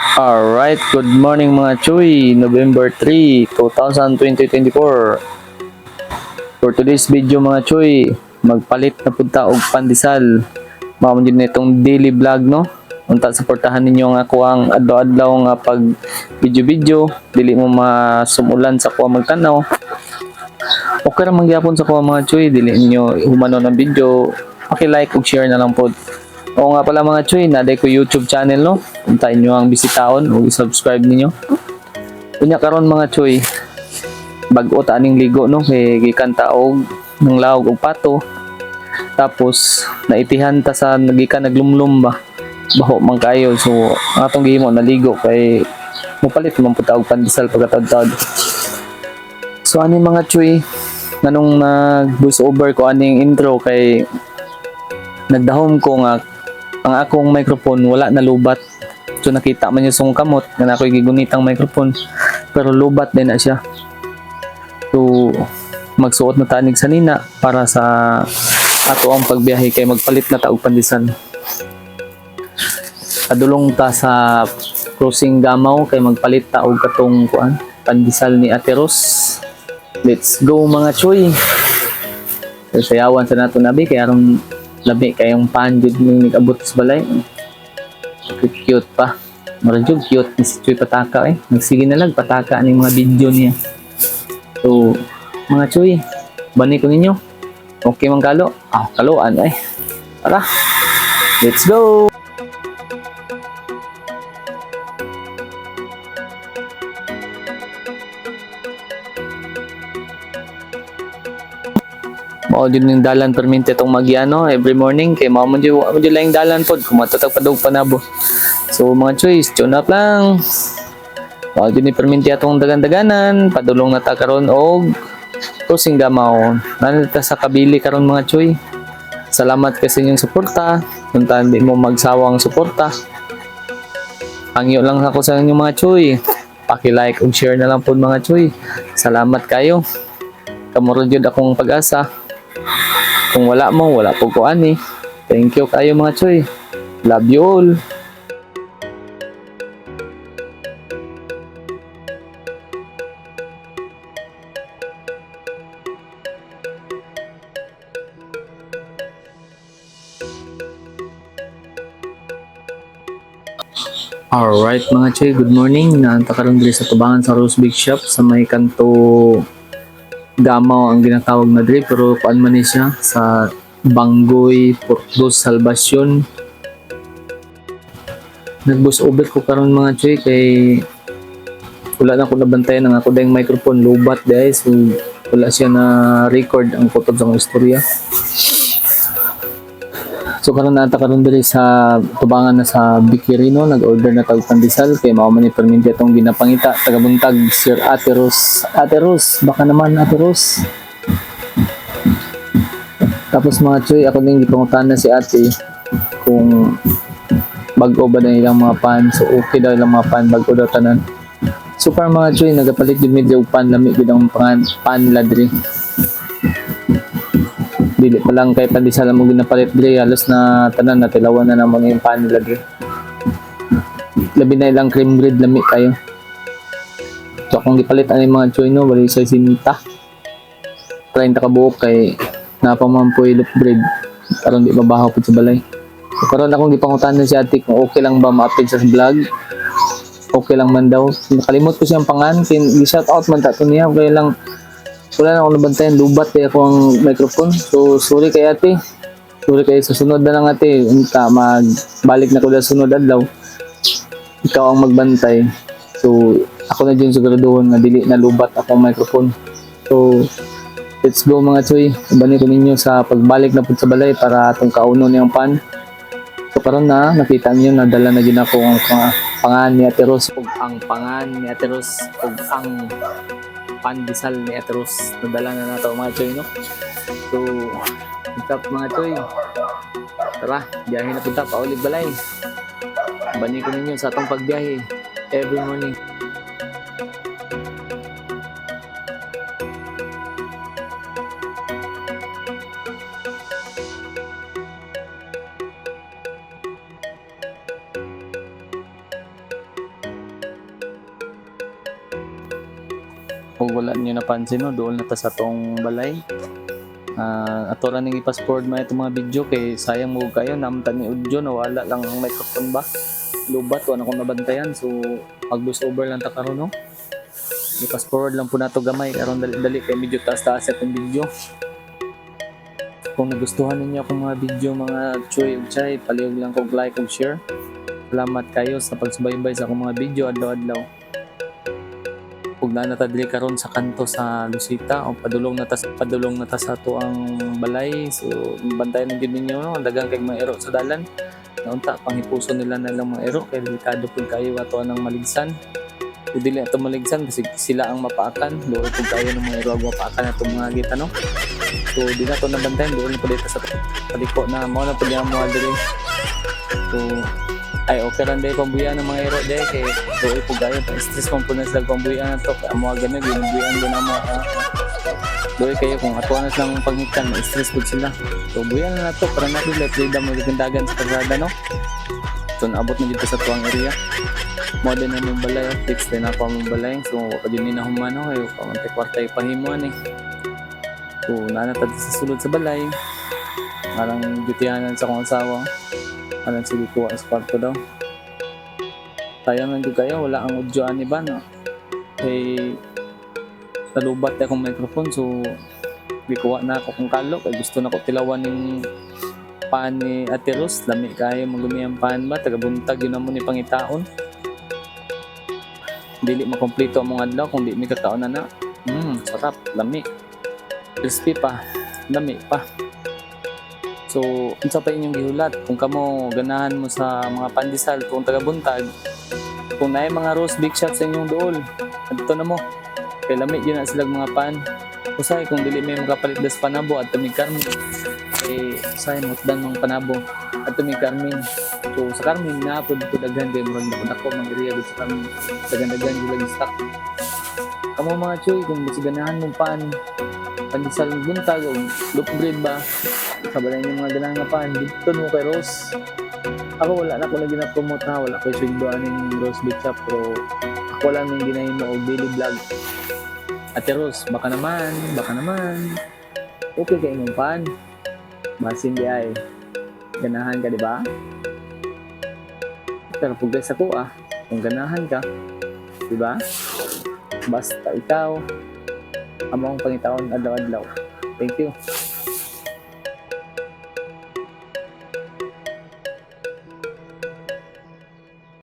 Alright, good morning mga Chuy, November 3, 2024. For today's video mga Chuy, magpalit na punta og pandesal. Mao din itong daily vlog no. Unta suportahan ninyo nga ako ang adlaw-adlaw nga pag video-video, dili mo masumulan sa kuha magtanaw. Okay ra mangyapon sa kuha mga Chuy, dili ninyo humano ng video. Paki-like ug share na lang pod. Oo nga pala mga Chuy, naday ko YouTube channel no. Puntahin nyo ang bisitaon o subscribe ninyo. Unya karon mga Chuy, bag-o ta aning ligo no kay gikan ta og ng lawg og pato. Tapos naitihan ta sa nagikan naglumlum ba. Baho man kayo, so atong gihimo naligo kay mupalit man pud ta og pandesal pagkatad-tad. So ani mga Chuy, nganong nag voice over ko aning intro kay nagdahom ko nga ang akong microphone wala na lubat. So nakita man yung song kamot nga ako'y gigunitang microphone pero lubat din na siya. So magsuot na tanig sa nina para sa ato ang pagbiyahe kay magpalit na ta og pandesal. Padulong ta sa crossing Gamaw kay magpalit ta og katong kuan pandesal ni Ate Ros. Let's go mga Chuy. So, sayawan sa nato nabi kay aron labi kayong pan jud ning nag-abot sa balay. Cute pa. Marajud cute ni si Chuy Pataka eh. Nagsige na lang pataka ning mga video niya. So, mga Chuy, bani ko ninyo. Okay man kalo? Kaloan eh. Tara. Let's go. Mao din yung dalan perminti itong magyano every morning kay mao man jud lang dalan pod kumatatag padog panabo. So mga choice, tune up lang. Mao din ni perminti atong dagan-daganan padulong na ta karon og crossing Gamaw. Nanita sa kabili karon mga choy. Salamat kasi inyong suporta. Kuntan di mo magsawang suporta. Hangyo lang ako sa inyong mga choy. Paki-like ug share na lang pod mga choy. Salamat kayo. Kamuro jud akong pag-asa. Kung wala mo, wala po ko ani. Thank you kayo mga Chuy. Love you all. Alright mga Chuy, good morning. Naanta karon diri sa tubangan sa Rose Big Shop sa may kanto Gamaw ang ginatawag na diri pero kuan man ni siya sa Banggoy, Portos, Salvacion. Nag-bus over ko karon mga Chuy kay wala na ko nabantayan ang ako dayong microphone lubat guys, so wala siya na record ang kutob sa istorya. So karon naata karon diri sa tubangan na sa Bikirino, nag-order na tag pandesal kay mao man ni perminti atong ginapangita tagabuntag Sir Ate Ros. Ate Ros, baka naman Ate Ros. Tapos mga Chuy, ako din gipangutan na si Ate kung bag-o ba na ilang mga pan. So okay daw ilang mga pan, bag-o daw tanan. So para mga Chuy, nagapalit gid mi og pan, lami gid ang pan ladri. Dili pa lang kay pandesal mo ginapalit diri, halos na tanan na tilawan na namang yung pan lagi. Labi na ilang cream bread lami kayo. So kung gipalit ani mga Chuy no, bali sa sinta. 30 ka buok kay napamampoy loaf bread karon di mabaho pud sa balay. So karon akong gipangutan si Ate kung okay lang ba ma-upload sa vlog. Okay lang man daw. Nakalimot ko siyang pangan, gi-shout out man ta to niya, kay lang wala na akong nabantayan, lubat kaya ako ang microphone. So, sorry kay Ate. Sorry kayo sa sunod na lang Ate. Magbalik na ko na sunod adlaw. Ikaw ang magbantay. So, ako na dyan siguraduhon na dili na lubat akong microphone. So, let's go mga Chuy. Ibani ko ninyo sa pagbalik na po sa balay para atong kauno niyang pan. So, karon na, nakita niyo na dala na din ako ang pangan ni Ate Ros. Ang pangan ni Ate Ros. Ang pandesal ni Ate Ros. Nadala na nato mga Chuy, no? So, what's up mga Chuy? Tara, biyahe na punta pa ulit balay. Bani ko ninyo sa atong pagbiyahe every morning. kung wala niyo napansin no, doon na ta sa tong balay. Ato ra ning i-fast-forward man itong mga video kay sayang mo kayo namtan ni Udjo na wala lang ang microphone ba. Lubat wala akong nabantayan so pag voice over lang ta karon no. I-fast-forward lang po nato gamay karon dali-dali kay medyo taas-taas itong video. Kung nagustuhan ninyo akong mga video mga Choy ug Chay, palihog lang kog like ug share. Salamat kayo sa pagsubaybay sa akong mga video adlaw-adlaw. Ug na natadili karon sa kanto sa Lucita o padulong na ta sa ato ang balay. So bantayan gyud ninyo no, daghang kay mga ero sa dalan. Naunta panghipuson nila na lang mga ero kay delikado pud kayo ato nang maligsan. Kung dili ato maligsan kasi sila ang mapaakan, doon pud kayo ng mga ero mapaakan ato mga gita no. So di na to nabantayan doon pud dito sa paliko na mao na pud ang mga diri. So ay okay ran day pambuyan ng mga ero day kay doon po gayon pa stress man po na sila pambuyan to kay amo gani ginubuyan do na mo doon kayo kung ato na lang pagnikan na stress po sila so buyan na to para natin let freedom mo gandagan sa kalsada no so naabot na dito sa tuang area mo din na yung balay fix din na pa mong balay so kadin na humano kayo pamante kwartay pahimuan eh so nanatad sa sulod sa balay parang dutihanan sa kong asawa alam sige ko as kwarto daw sayang nandun kayo wala ang audio ani ba no kay nalubat na akong microphone so bikuha na ako kung kalo kay gusto na ko tilawan ng pan ni Ate Ros lami kayo magumi ang pan ba tagabuntag yun naman ni pangitaon dili makompleto ang mga adlaw kung di mi kakaon na sarap lami crispy pa lami pa. So, unsa pa inyong gihulat kung kamo ganahan mo sa mga pandesal kung tagabuntag kung naay mga roast big shot sa inyong dool adto na mo kay lami gyud na sila mga pan usay kung dili may makapalit das panabo at tumig karmin kay usay mo dan ng panabo at tumig karmin so sa karmin na pud daghan kay murag na ko mga area sa karmin daghan gyud lagi stock kamo mga Choy kung ganahan mo pan pandesal buntag o loaf bread ba kabalay yung mga ganang nga pan dito no kay Rose ako wala na ko lagi na promote na wala ko sweldo aning Rose Beach Shop pero ako lang yung ginahimo og daily vlog Ate Rose baka naman okay kay imong pan basin di ay ganahan ka di ba pero pugay sa ko kung ganahan ka di ba basta ikaw among pangitaon adlaw-adlaw thank you